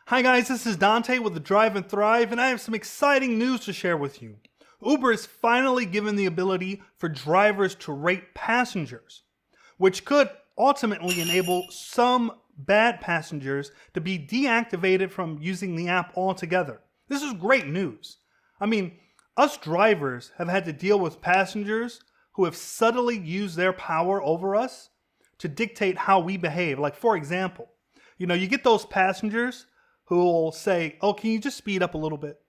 Hi guys, this is Dante with the Drive and Thrive, and I have some exciting news to share with you. Uber is finally given the ability for drivers to rate passengers, which could ultimately enable some bad passengers to be deactivated from using the app altogether. This is great news. I mean, us drivers have had to deal with passengers who have subtly used their power over us to dictate how we behave. Like, for example, you get those passengers who will say, oh, can you just speed up a little bit?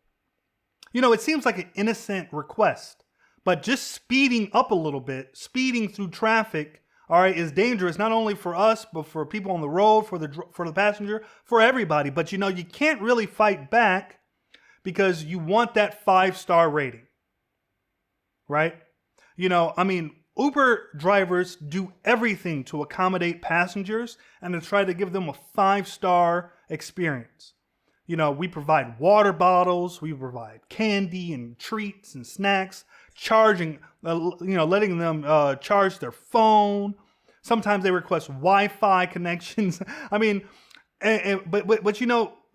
It seems like an innocent request, but just speeding up a little bit, speeding through traffic, all right, is dangerous, not only for us, but for people on the road, for the passenger, for everybody. But you can't really fight back because you want that 5-star rating, right? Uber drivers do everything to accommodate passengers and to try to give them a 5-star experience. We provide water bottles, we provide candy and treats and snacks, letting them charge their phone. Sometimes they request Wi-Fi connections. But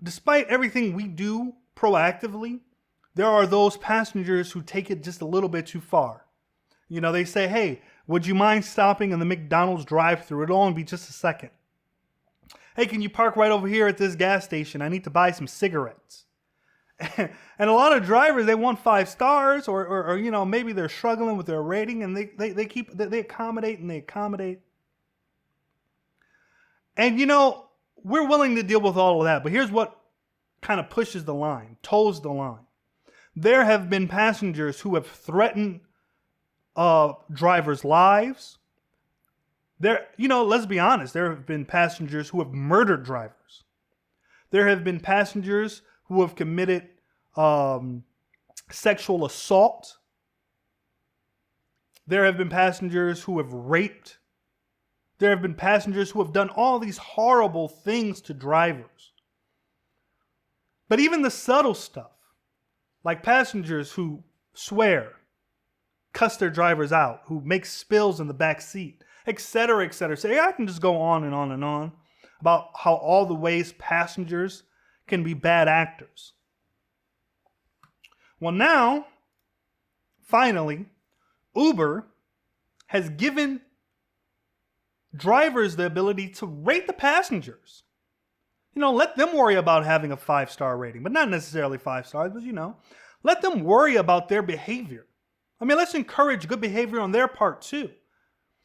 despite everything we do proactively, there are those passengers who take it just a little bit too far. They say, hey, would you mind stopping in the McDonald's drive-thru? It'll only be just a second. Hey, can you park right over here at this gas station? I need to buy some cigarettes. And a lot of drivers, they want 5 stars or maybe they're struggling with their rating and they accommodate and they accommodate. And we're willing to deal with all of that, but here's what kind of pushes the line, toes the line. There have been passengers who have threatened drivers' lives. Let's be honest, there have been passengers who have murdered drivers. There have been passengers who have committed sexual assault. There have been passengers who have raped. There have been passengers who have done all these horrible things to drivers. But even the subtle stuff, like passengers who swear, cuss their drivers out, who make spills in the back seat, etc., etc. So I can just go on and on and on about how all the ways passengers can be bad actors. Well, now, finally, Uber has given drivers the ability to rate the passengers. Let them worry about having a 5-star rating, but not necessarily 5 stars, but let them worry about their behavior. Let's encourage good behavior on their part too.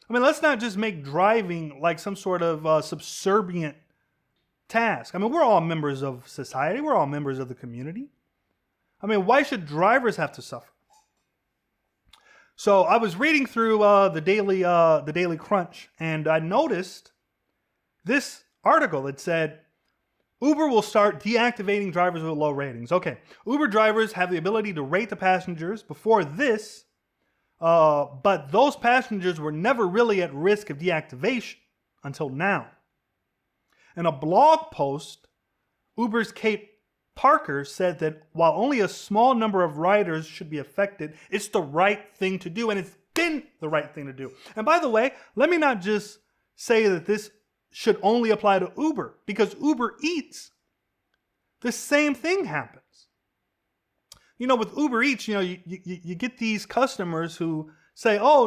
Let's not just make driving like some sort of subservient task. We're all members of society. We're all members of the community. Why should drivers have to suffer? So I was reading through the Daily Crunch, and I noticed this article that said, Uber will start deactivating drivers with low ratings. Okay, Uber drivers have the ability to rate the passengers before this, but those passengers were never really at risk of deactivation until now. In a blog post, Uber's Kate Parker said that while only a small number of riders should be affected, it's the right thing to do, and it's been the right thing to do. And by the way, let me not just say that this should only apply to Uber, because Uber Eats, the same thing happens. With Uber Eats, you get these customers who say, oh,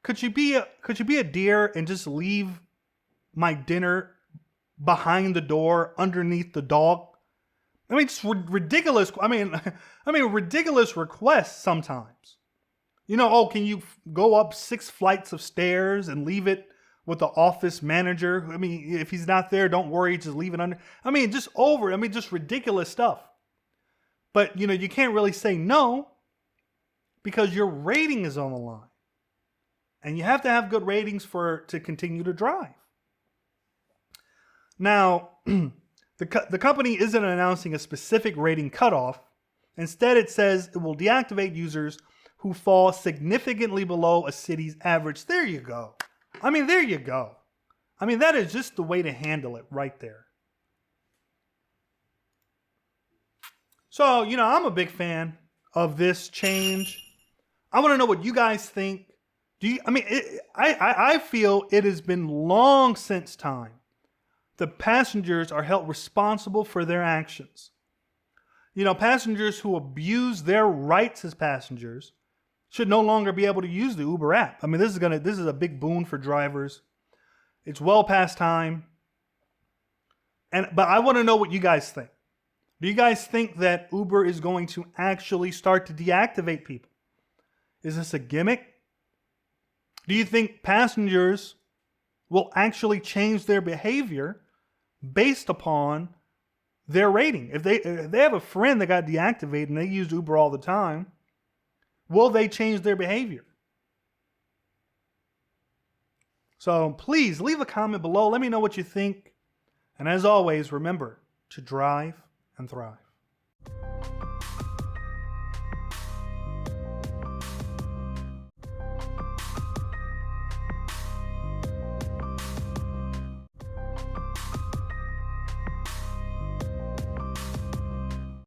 could you be a dear and just leave my dinner behind the door underneath the dog? It's ridiculous. Ridiculous requests sometimes. Oh, can you go up 6 flights of stairs and leave it with the office manager? If he's not there, don't worry, just leave it under. Just ridiculous stuff. But, you can't really say no because your rating is on the line. And you have to have good ratings to continue to drive. Now, the company isn't announcing a specific rating cutoff. Instead, it says it will deactivate users who fall significantly below a city's average. There you go. There you go. That is just the way to handle it right there. So, I'm a big fan of this change. I want to know what you guys think. I feel it has been long since time the passengers are held responsible for their actions. You know, passengers who abuse their rights as passengers should no longer be able to use the Uber app. I mean, this is a big boon for drivers. It's well past time. But I want to know what you guys think. Do you guys think that Uber is going to actually start to deactivate people? Is this a gimmick? Do you think passengers will actually change their behavior based upon their rating? If they have a friend that got deactivated and they used Uber all the time, will they change their behavior? So please leave a comment below. Let me know what you think. And as always, remember to drive and thrive.